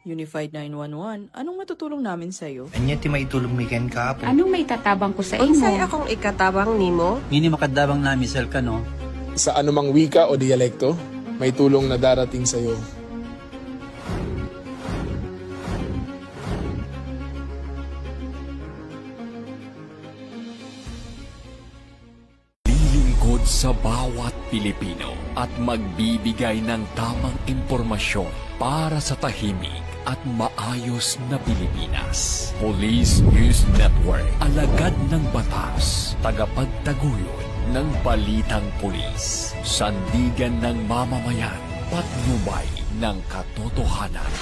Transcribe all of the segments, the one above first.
Unified 911, anong matutulong namin sa'yo? Anya ti maitulong miken ka po. Anong may tatabang ko sa imo? Unsay akong ikatabang nimo? Ngini makadabang na misal ka no. Sa anumang wika o dialekto, may tulong na darating sa iyo. Lilingkod sa bawat Pilipino at magbibigay ng tamang impormasyon para sa tahimik at maayos na Pilipinas. Police News Network, alagad ng batas, tagapagtaguyod ng balitang pulis, sandigan ng mamamayan, patnubay ng katotohanan.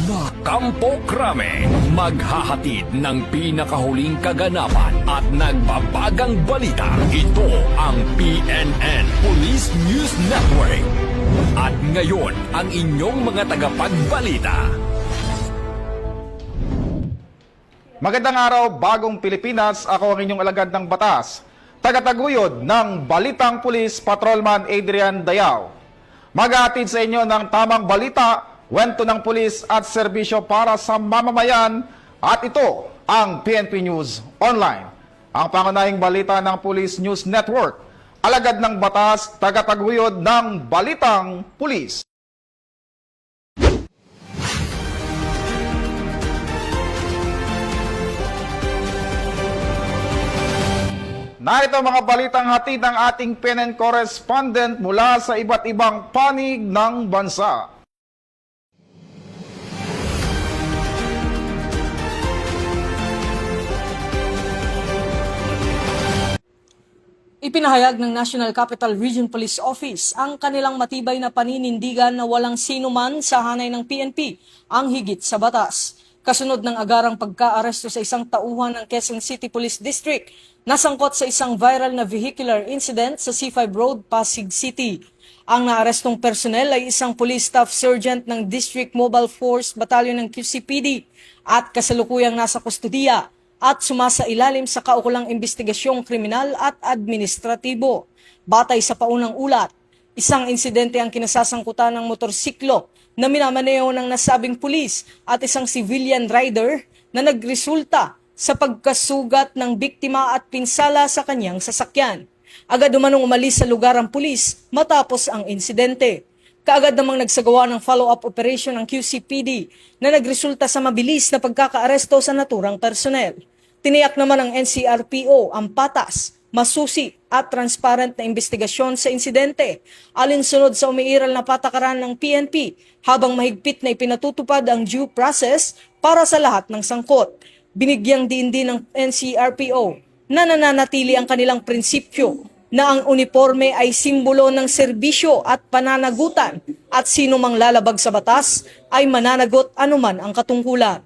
La Campo Crame, maghahatid ng pinakahuling kaganapan at nagbabagang balita. Ito ang PNN Police News Network. At ngayon, ang inyong mga tagapagbalita. Magandang araw, bagong Pilipinas. Ako ang inyong alagad ng batas. Tagataguyod ng Balitang Pulis, Patrolman Adrian Dayao. Maghahatid sa inyo ng tamang balita, kwento ng pulis at serbisyo para sa mamamayan. At ito ang PNP News Online. Ang pangunahing balita ng Police News Network. Alagad ng batas, tagataguyod ng Balitang Pulis. Narito mga balitang hatid ng ating PNN correspondent mula sa iba't ibang panig ng bansa. Ipinahayag ng National Capital Region Police Office ang kanilang matibay na paninindigan na walang sinuman sa hanay ng PNP ang higit sa batas. Kasunod ng agarang pagka-aresto sa isang tauhan ng Quezon City Police District na sangkot sa isang viral na vehicular incident sa C5 Road, Pasig City. Ang naarestong personnel ay isang police staff sergeant ng District Mobile Force Battalion ng QCPD at kasalukuyang nasa kustudiya at sumasailalim sa kaukulang investigasyong kriminal at administratibo. Batay sa paunang ulat, isang insidente ang kinasasangkutan ng motorsiklo na minamaneho ng nasabing pulis at isang civilian rider na nagresulta sa pagkasugat ng biktima at pinsala sa kanyang sasakyan. Agad umanong umalis sa lugar ang pulis matapos ang insidente. Kaagad namang nagsagawa ng follow-up operation ng QCPD na nagresulta sa mabilis na pagkakaaresto sa naturang personnel. Tiniyak naman ng NCRPO ang patas, masusi at transparent na investigasyon sa insidente alinsunod sa umiiral na patakaran ng PNP habang mahigpit na ipinatutupad ang due process para sa lahat ng sangkot. Binigyang diin din ng NCRPO na nananatili ang kanilang prinsipyo na ang uniforme ay simbolo ng serbisyo at pananagutan at sino mang lalabag sa batas ay mananagot anuman ang katungkulan.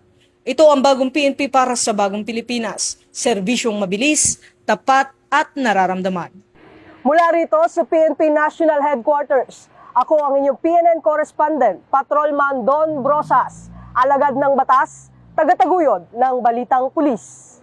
Ito ang bagong PNP para sa bagong Pilipinas. Serbisyong mabilis, tapat at nararamdaman. Mula rito sa PNP National Headquarters, ako ang inyong PNN correspondent, Patrolman Don Brosas, alagad ng batas, tagataguyod ng Balitang Pulis.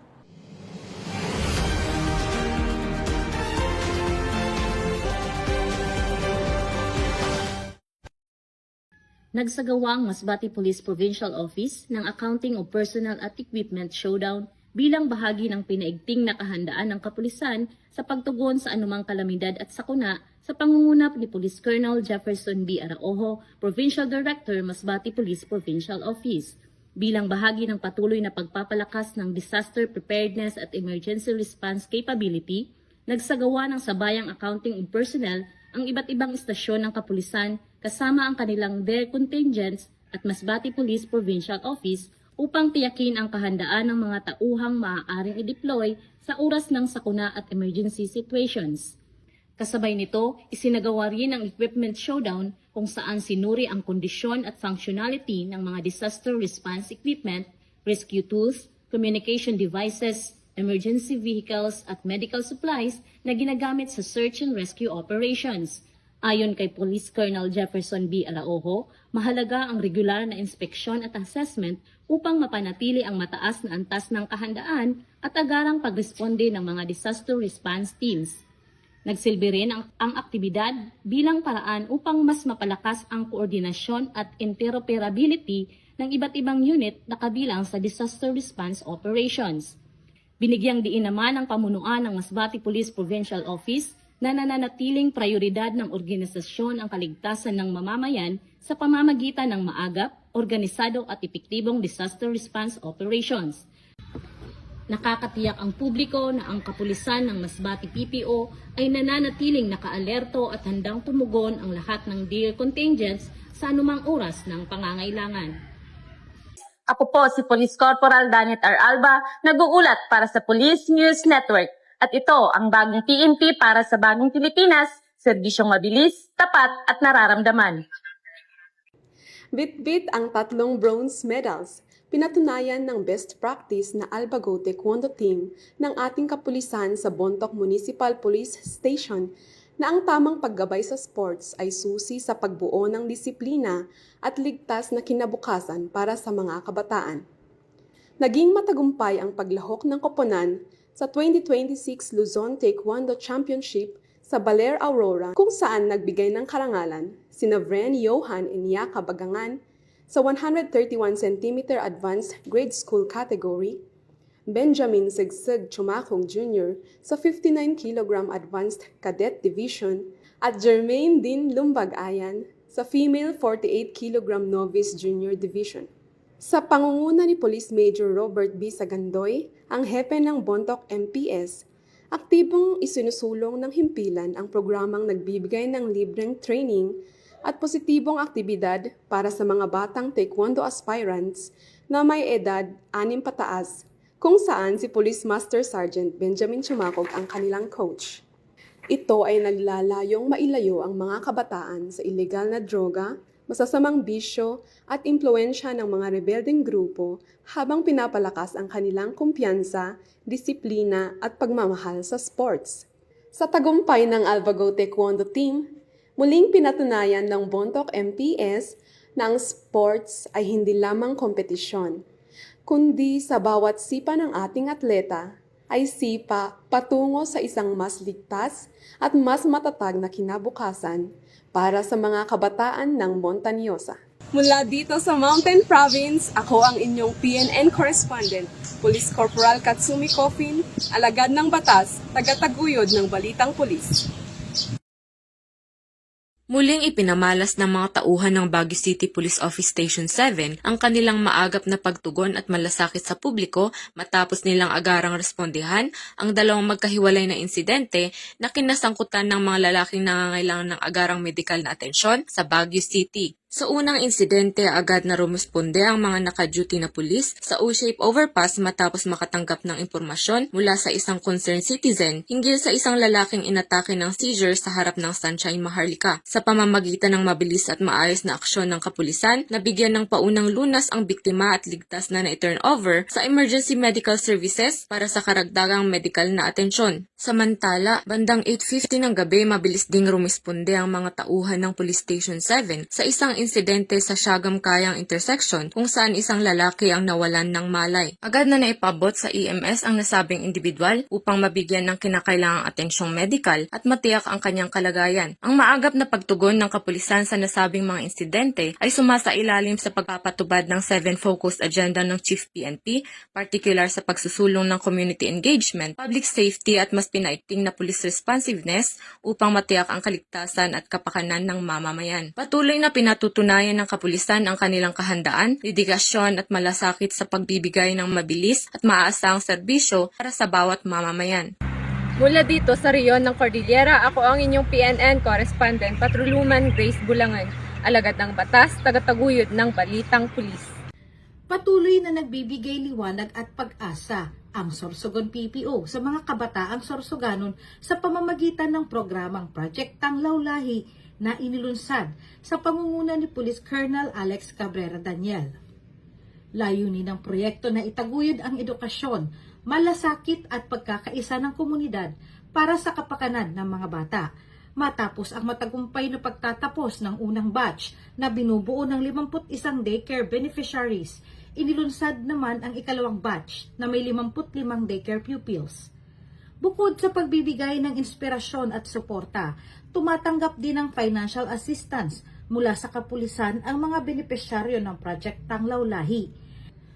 Nagsagawa ang Masbate Police Provincial Office ng Accounting of Personnel at Equipment Showdown bilang bahagi ng pinaigting na kahandaan ng kapulisan sa pagtugon sa anumang kalamidad at sakuna sa pangunguna ni Police Colonel Jefferson B. Araojo, Provincial Director, Masbate Police Provincial Office. Bilang bahagi ng patuloy na pagpapalakas ng disaster preparedness at emergency response capability, nagsagawa ng sabayang accounting of personnel ang iba't ibang istasyon ng kapulisan kasama ang kanilang their contingents at Masbate Police Provincial Office upang tiyakin ang kahandaan ng mga tauhang maaaring i-deploy sa oras ng sakuna at emergency situations. Kasabay nito, isinagawa rin ang equipment showdown kung saan sinuri ang kondisyon at functionality ng mga disaster response equipment, rescue tools, communication devices, emergency vehicles at medical supplies na ginagamit sa search and rescue operations. Ayon kay Police Colonel Jefferson B. Araojo, mahalaga ang regular na inspeksyon at assessment upang mapanatili ang mataas na antas ng kahandaan at agarang pagresponde ng mga disaster response teams. Nagsilbi rin ang aktibidad bilang paraan upang mas mapalakas ang koordinasyon at interoperability ng iba't ibang unit na kabilang sa disaster response operations. Binigyang diin naman ng pamunuan ng Masbate Police Provincial Office na nananatiling prioridad ng organisasyon ang kaligtasan ng mamamayan sa pamamagitan ng maagap, organisado at epektibong disaster response operations. Nakakatiyak ang publiko na ang kapulisan ng Masbate PPO ay nananatiling nakaalerto at handang tumugon ang lahat ng dire contingents sa anumang oras ng pangangailangan. Ako po si Police Corporal Danet R. Alba, nag-uulat para sa Police News Network. At ito ang bagong PNP para sa bagong Pilipinas, serbisyong mabilis, tapat at nararamdaman. Bit-bit ang 3 bronze medals. Pinatunayan ng best practice na Albago Taekwondo team ng ating kapulisan sa Bontoc Municipal Police Station na ang tamang paggabay sa sports ay susi sa pagbuo ng disiplina at ligtas na kinabukasan para sa mga kabataan. Naging matagumpay ang paglahok ng koponan sa 2026 Luzon Taekwondo Championship sa Baler Aurora kung saan nagbigay ng karangalan sina Vren Johan Inyaka Bagangan sa 131 cm Advanced Grade School category, Benjamin Sigsig Chumakong Jr. sa 59 kg Advanced Cadet Division at Jermaine Din Lumbag-Ayan sa Female 48 kg Novice Junior Division. Sa pangunguna ni Police Major Robert B. Sagandoy, ang hepe ng Bontoc MPS, aktibong isinusulong ng himpilan ang programang nagbibigay ng libreng training at positibong aktibidad para sa mga batang taekwondo aspirants na may edad 6 pataas, kung saan si Police Master Sergeant Benjamin Chumakog ang kanilang coach. Ito ay naglalayong mailayo ang mga kabataan sa ilegal na droga, masasamang bisyo at impluensya ng mga rebeldeng grupo habang pinapalakas ang kanilang kumpiyansa, disiplina at pagmamahal sa sports. Sa tagumpay ng Albago Taekwondo team, muling pinatunayan ng Bontoc MPS na ang sports ay hindi lamang kompetisyon, kundi sa bawat sipa ng ating atleta ay sipa patungo sa isang mas ligtas at mas matatag na kinabukasan para sa mga kabataan ng Montañosa. Mula dito sa Mountain Province, ako ang inyong PNN correspondent, Police Corporal Katsumi Coffin, alagad ng batas, tagataguyod ng Balitang Pulis. Muling ipinamalas ng mga tauhan ng Baguio City Police Office Station 7 ang kanilang maagap na pagtugon at malasakit sa publiko matapos nilang agarang respondihan ang dalawang magkahiwalay na insidente na kinasangkutan ng mga lalaking nangangailangan ng agarang medikal na atensyon sa Baguio City. Sa unang insidente, agad na rumusponde ang mga naka-duty na pulis sa U-shape overpass matapos makatanggap ng impormasyon mula sa isang concerned citizen hinggil sa isang lalaking inatake ng seizure sa harap ng Sunshine Maharlika. Sa pamamagitan ng mabilis at maayos na aksyon ng kapulisan, nabigyan ng paunang lunas ang biktima at ligtas na na-turn over sa emergency medical services para sa karagdagang medical na atensyon. Samantala, bandang 8:50 ng gabi, mabilis ding rumisponde ang mga tauhan ng Police Station 7 sa isang insidente sa Siagam-Kayang intersection kung saan isang lalaki ang nawalan ng malay. Agad na naipabot sa EMS ang nasabing individual upang mabigyan ng kinakailangang atensyong medical at matiyak ang kanyang kalagayan. Ang maagap na pagtugon ng kapulisan sa nasabing mga insidente ay sumasailalim sa pagpapatubad ng 7 focused agenda ng Chief PNP, particular sa pagsusulong ng community engagement, public safety at mas pinaigting na police responsiveness upang matiyak ang kaligtasan at kapakanan ng mamamayan. Patuloy na pinatutunayan ng kapulisan ang kanilang kahandaan, dedikasyon at malasakit sa pagbibigay ng mabilis at maaasahang serbisyo para sa bawat mamamayan. Mula dito sa reyon ng Cordillera, ako ang inyong PNN correspondent, Patrolwoman Grace Bulangan, alagad ng batas, tagataguyod ng Balitang Pulis. Patuloy na nagbibigay liwanag at pag-asa ang Sorsogon PPO sa mga kabataang Sorsoganon sa pamamagitan ng programang Project Tanglaw Lahi na inilunsad sa pangunguna ni Police Colonel Alex Cabrera Daniel. Layunin ng proyekto na itaguyod ang edukasyon, malasakit at pagkakaisa ng komunidad para sa kapakanan ng mga bata. Matapos ang matagumpay na pagtatapos ng unang batch na binubuo ng 51 daycare beneficiaries, inilunsad naman ang ikalawang batch na may 55 daycare pupils. Bukod sa pagbibigay ng inspirasyon at suporta, tumatanggap din ng financial assistance mula sa kapulisan ang mga benepisyaryo ng Project Tanglaw Lahi.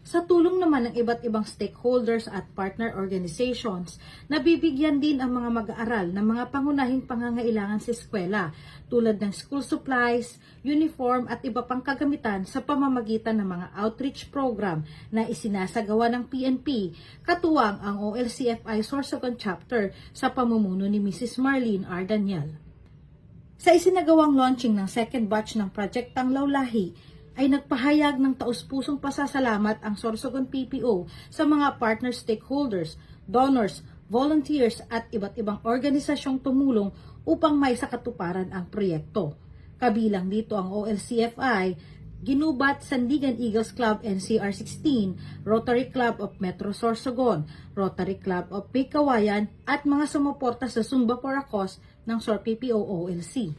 Sa tulong naman ng iba't ibang stakeholders at partner organizations, nabibigyan din ang mga mag-aaral ng mga pangunahing pangangailangan sa eskwela tulad ng school supplies, uniform at iba pang kagamitan sa pamamagitan ng mga outreach program na isinasagawa ng PNP, katuwang ang OLCFI Sorsogon Chapter sa pamumuno ni Mrs. Marlene R. Daniel. Sa isinagawang launching ng second batch ng Project Tanglaw Lahi, ay nagpahayag ng taus-pusong pasasalamat ang Sorsogon PPO sa mga partner stakeholders, donors, volunteers at iba't ibang organisasyong tumulong upang may sakatuparan ang proyekto. Kabilang dito ang OLCFI, Ginubat Sandigan Eagles Club NCR16, Rotary Club of Metro Sorsogon, Rotary Club of Pikawayan at mga sumuporta sa Zumba for a Cause ng SORPPO OLC.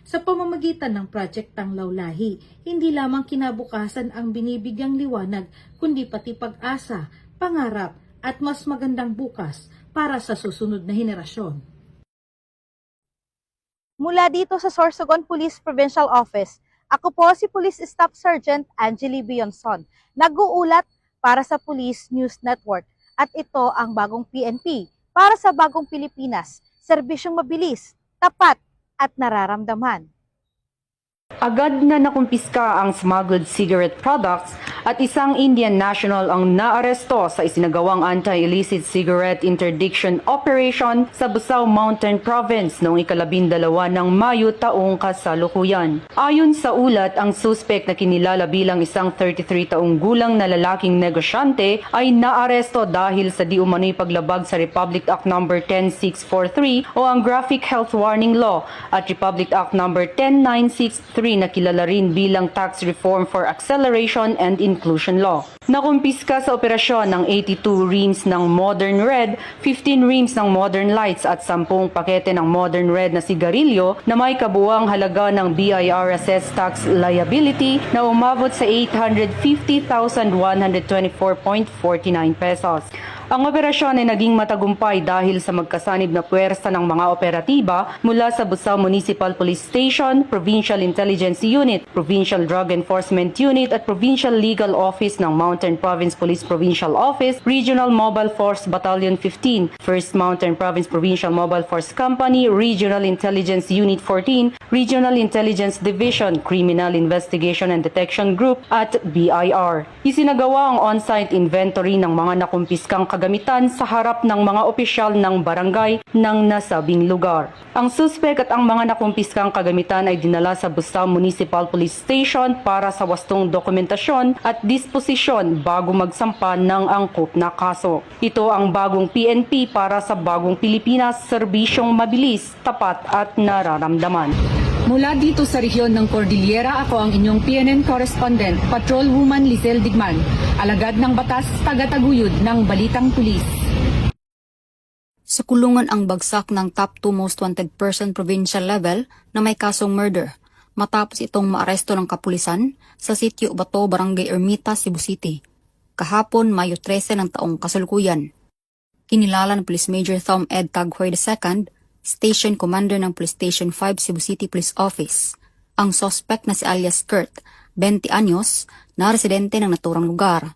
Sa pamamagitan ng Project Tanglaw Lahi, hindi lamang kinabukasan ang binibigyang liwanag, kundi pati pag-asa, pangarap at mas magandang bukas para sa susunod na henerasyon. Mula dito sa Sorsogon Police Provincial Office, ako po si Police Staff Sergeant Angeli Bionson, nag-uulat para sa Police News Network at ito ang bagong PNP para sa bagong Pilipinas, serbisyong mabilis, tapat at nararamdaman. Agad na nakumpiska ang smuggled cigarette products at isang Indian national ang naaresto sa isinagawang anti-illicit cigarette interdiction operation sa Busao Mountain Province noong 12 ng Mayo taong kasalukuyan. Ayon sa ulat, ang suspect na kinilala bilang isang 33 taong gulang na lalaking negosyante ay naaresto dahil sa di umano'y paglabag sa Republic Act No. 10643 o ang Graphic Health Warning Law at Republic Act No. 10963 na kilala rin bilang Tax Reform for Acceleration and Inclusion Law. Nakumpiska sa operasyon ng 82 reams ng Modern Red, 15 reams ng Modern Lights at 10 pakete ng Modern Red na sigarilyo na may kabuuang halaga ng BIR assessed tax liability na umabot sa 850,124.49 pesos. Ang operasyon ay naging matagumpay dahil sa magkasanib na puwersa ng mga operatiba mula sa Busao Municipal Police Station, Provincial Intelligence Unit, Provincial Drug Enforcement Unit at Provincial Legal Office ng Mountain Province Police Provincial Office, Regional Mobile Force Battalion 15, 1st Mountain Province Provincial Mobile Force Company, Regional Intelligence Unit 14, Regional Intelligence Division, Criminal Investigation and Detection Group at BIR. Isinagawa ang on-site inventory ng mga nakumpiskang kagamitan sa harap ng mga opisyal ng barangay ng nasabing lugar. Ang suspek at ang mga nakumpiskang kagamitan ay dinala sa Busao Municipal Police Station para sa wastong dokumentasyon at disposisyon bago magsampa ng angkop na kaso. Ito ang bagong PNP para sa bagong Pilipinas, serbisyong mabilis, tapat at nararamdaman. Mula dito sa rehiyon ng Cordillera, ako ang inyong PNN correspondent, Patrolwoman Lizelle Digman, alagad ng batas, tagataguyod ng Balitang Pulis. Sa kulungan ang bagsak ng top 2 most wanted person provincial level na may kasong murder matapos itong maaresto ng kapulisan sa sitio Bato, Barangay Ermita, Cebu City. Kahapon, Mayo 13 ng taong kasalukuyan. Kinilala ng Police Major Thom Ed Taghoy II, Station Commander ng Police Station 5 Cebu City Police Office. Ang suspect na si alias Kurt, 20 anyos, na residente ng naturang lugar.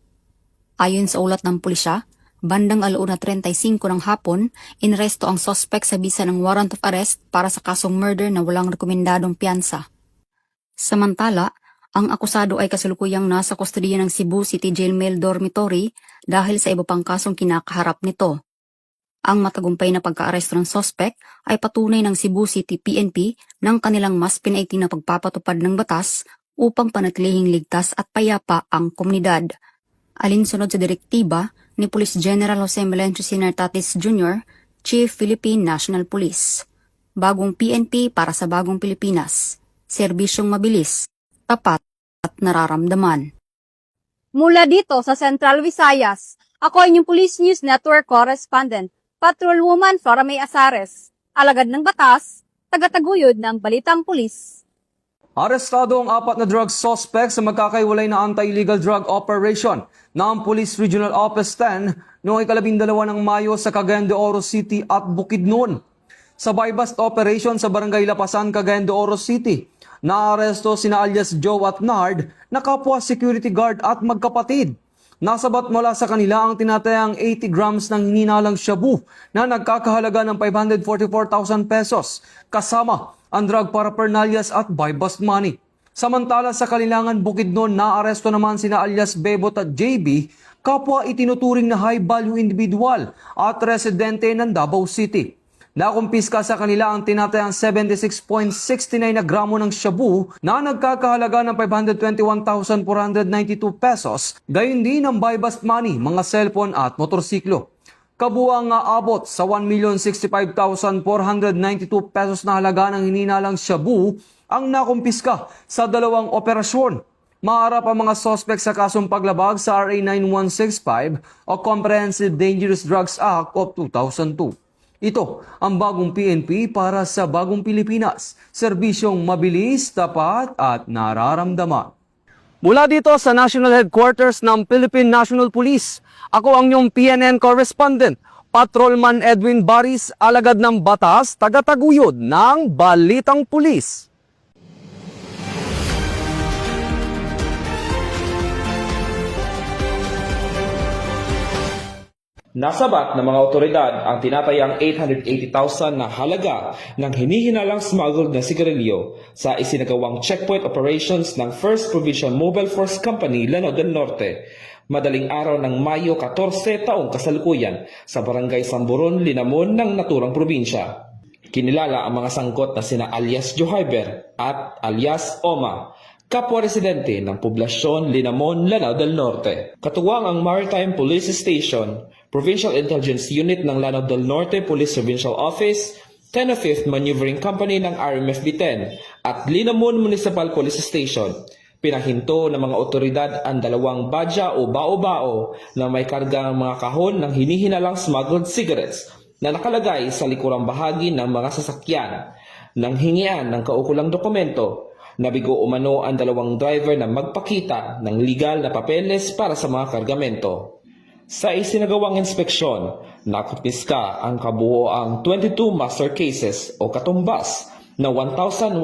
Ayon sa ulat ng pulisya, bandang 1:35 ng hapon, inaresto ang suspect sa bisa ng warrant of arrest para sa kasong murder na walang rekomendadong piyansa. Samantala, ang akusado ay kasalukuyang nasa kustodiya ng Cebu City Jail Male Dormitory dahil sa iba pang kasong kinakaharap nito. Ang matagumpay na pagka-aresto ng suspect ay patunay ng Cebu City PNP ng kanilang mas pinaiting na pagpapatupad ng batas upang panatilihing ligtas at payapa ang komunidad. Alinsunod sa direktiba ni Police General Jose Melencio Sinartatis Jr., Chief Philippine National Police. Bagong PNP para sa bagong Pilipinas. Serbisyong mabilis, tapat at nararamdaman. Mula dito sa Central Visayas, ako ang inyong Police News Network correspondent, Patrolwoman Flora May Azares, alagad ng batas, tagataguyod ng Balitang Pulis. Arestado ang 4 na drug suspect sa magkakaiwalay na anti-illegal drug operation ng Police Regional Office 10 noong 12 ng Mayo sa Cagayan de Oro City at Bukidnon. Sa buy-bust operation sa Barangay Lapasan, Cagayan de Oro City, naaresto sina alias Joe at Nard na kapwa security guard at magkapatid. Nasabat mula sa kanila ang tinatayang 80 grams ng hininalang shabu na nagkakahalaga ng 544,000 pesos kasama ang drug paraphernalias at buy-bust money. Samantala sa Kalilangan, Bukidnon, naaresto naman sina alias Bebot at JB, kapwa itinuturing na high-value individual at residente ng Davao City. Nakumpiska sa kanila ang tinatayang 76.69 na gramo ng shabu na nagkakahalaga ng 521,492 pesos, gayon din ang buy-bust money, mga cellphone at motorsiklo. Kabuang abot sa 1,065,492 pesos na halaga ng hininalang shabu ang nakumpiska sa 2 operasyon. Maharap ang mga suspect sa kasong paglabag sa RA 9165 o Comprehensive Dangerous Drugs Act of 2002. Ito ang bagong PNP para sa bagong Pilipinas. Serbisyong mabilis, tapat at nararamdaman. Mula dito sa National Headquarters ng Philippine National Police, ako ang inyong PNN correspondent, Patrolman Edwin Baris, alagad ng batas, tagataguyod ng Balitang Pulis. Nasabat ng mga otoridad ang tinatayang 880,000 na halaga ng hinihinalang smuggled na sigarilyo sa isinagawang checkpoint operations ng 1st Provincial Mobile Force Company, Lanao del Norte, madaling araw ng Mayo 14 taong kasalukuyan sa Barangay Samburon, Linamon ng naturang probinsya. Kinilala ang mga sangkot na sina alias Johyber at alias Oma, kapwa residente ng poblasyon Linamon, Lanao del Norte. Katuwang ang Maritime Police Station, Provincial Intelligence Unit ng Lanao del Norte Police Provincial Office, 10th Maneuvering Company ng RMFB-10 at Linamon Municipal Police Station. Pinahinto ng mga otoridad ang 2 badya o bao-bao na may kargang mga kahon ng hinihinalang smuggled cigarettes na nakalagay sa likurang bahagi ng mga sasakyan. Nang hingian ng kaukulang dokumento, nabigo umano ang 2 driver na magpakita ng legal na papeles para sa mga kargamento. Sa isinagawang inspeksyon, nakumpiska ang kabuoang 22 master cases o katumbas na 1,100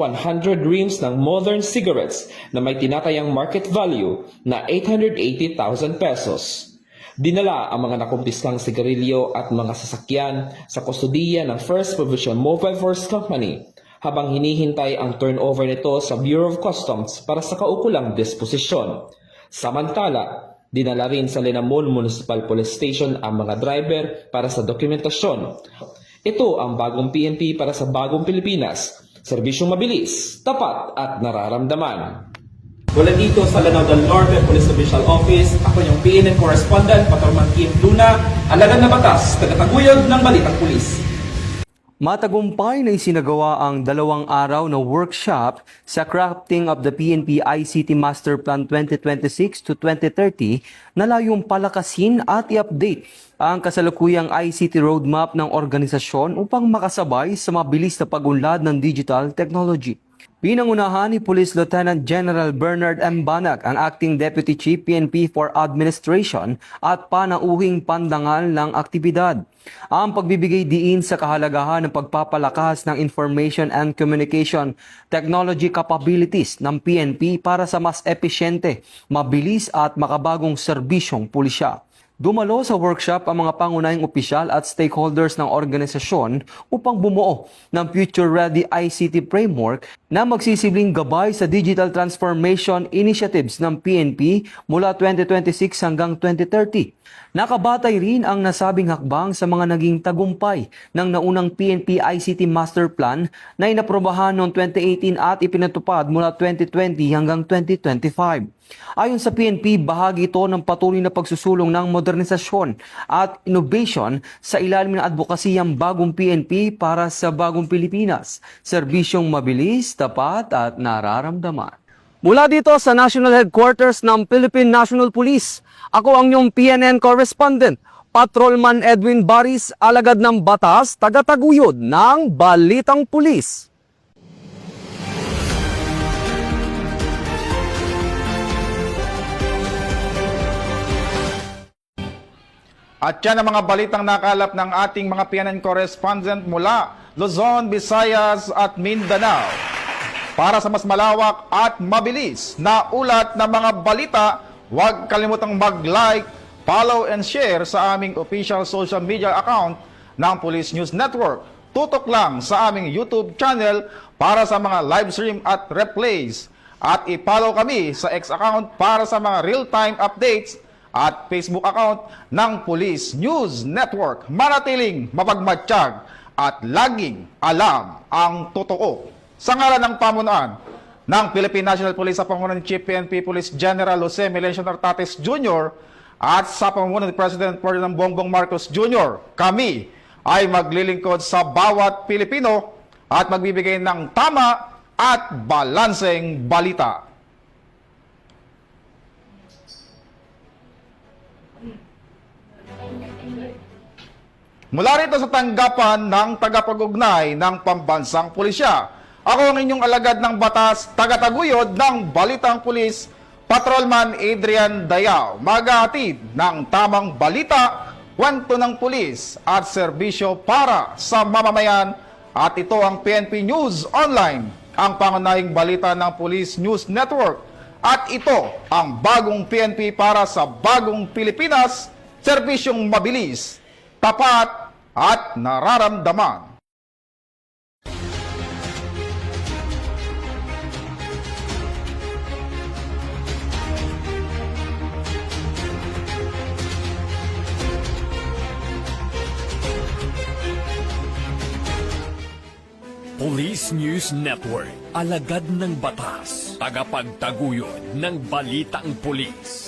reams ng modern cigarettes na may tinatayang market value na 880,000 pesos. Dinala ang mga nakumpiskang sigarilyo at mga sasakyan sa kustudiya ng 1st Provincial Mobile Force Company habang hinihintay ang turnover nito sa Bureau of Customs para sa kaukulang disposisyon. Samantala, dinala rin sa Linamon Municipal Police Station ang mga driver para sa dokumentasyon. Ito ang bagong PNP para sa bagong Pilipinas. Serbisyong mabilis, tapat at nararamdaman. Mula dito sa Lanao del Norte Police Provincial Office, ako yung PNN correspondent, Patrolman Kim Luna, alagad na batas, tagataguyod ng Balitang Pulis. Matagumpay na isinagawa ang 2 araw na workshop sa crafting of the PNP ICT Master Plan 2026 to 2030 na layong palakasin at i-update ang kasalukuyang ICT roadmap ng organisasyon upang makasabay sa mabilis na pagunlad ng digital technology. Pinangunahan ni Police Lieutenant General Bernard M. Banag, ang Acting Deputy Chief PNP for Administration at panauhing pandangal ng aktibidad. Ang pagbibigay diin sa kahalagahan ng pagpapalakas ng information and communication technology capabilities ng PNP para sa mas epesyente, mabilis at makabagong serbisyong pulisya. Dumalo sa workshop ang mga pangunahing opisyal at stakeholders ng organisasyon upang bumuo ng future-ready ICT framework na magsisibling gabay sa digital transformation initiatives ng PNP mula 2026 hanggang 2030. Nakabatay rin ang nasabing hakbang sa mga naging tagumpay ng naunang PNP ICT Master Plan na inaprobahan noong 2018 at ipinatupad mula 2020 hanggang 2025. Ayon sa PNP, bahagi ito ng patuloy na pagsusulong ng modernisasyon at innovation sa ilalim ng advokasiyang bagong PNP para sa bagong Pilipinas, serbisyong mabilis, tapat at nararamdaman. Mula dito sa National Headquarters ng Philippine National Police, ako ang inyong PNN correspondent, Patrolman Edwin Baris, alagad ng batas, tagataguyod ng Balitang Pulis. At yan ang mga balitang nakalap ng ating mga PNN correspondent mula Luzon, Visayas at Mindanao. Para sa mas malawak at mabilis na ulat ng mga balita, huwag kalimutang mag-like, follow and share sa aming official social media account ng Police News Network. Tutok lang sa aming YouTube channel para sa mga live stream at replays. At i-follow kami sa X account para sa mga real-time updates at Facebook account ng Police News Network. Manatiling mapagmatsyag at laging alam ang totoo. Sa ngalan ng pamunuan ng Philippine National Police sa pangunan ni Chief PNP Police General Jose Melencio Nartates Jr. at sa pamunuan ni President Ferdinand Bongbong Marcos Jr., kami ay maglilingkod sa bawat Pilipino at magbibigay ng tama at balanseng balita. Mula rito sa tanggapan ng tagapag-ugnay ng Pambansang Pulisya, ako ang inyong alagad ng batas, tagataguyod ng Balitang Pulis, Patrolman Adrian Dayao, maghahatid ng tamang balita, kwento ng pulis at serbisyo para sa mamamayan. At ito ang PNP News Online, ang pangunahing balita ng Police News Network. At ito ang bagong PNP para sa bagong Pilipinas, serbisyong mabilis, tapat at nararamdaman. Police News Network, alagad ng batas, tagapagtaguyod ng balitang pulis.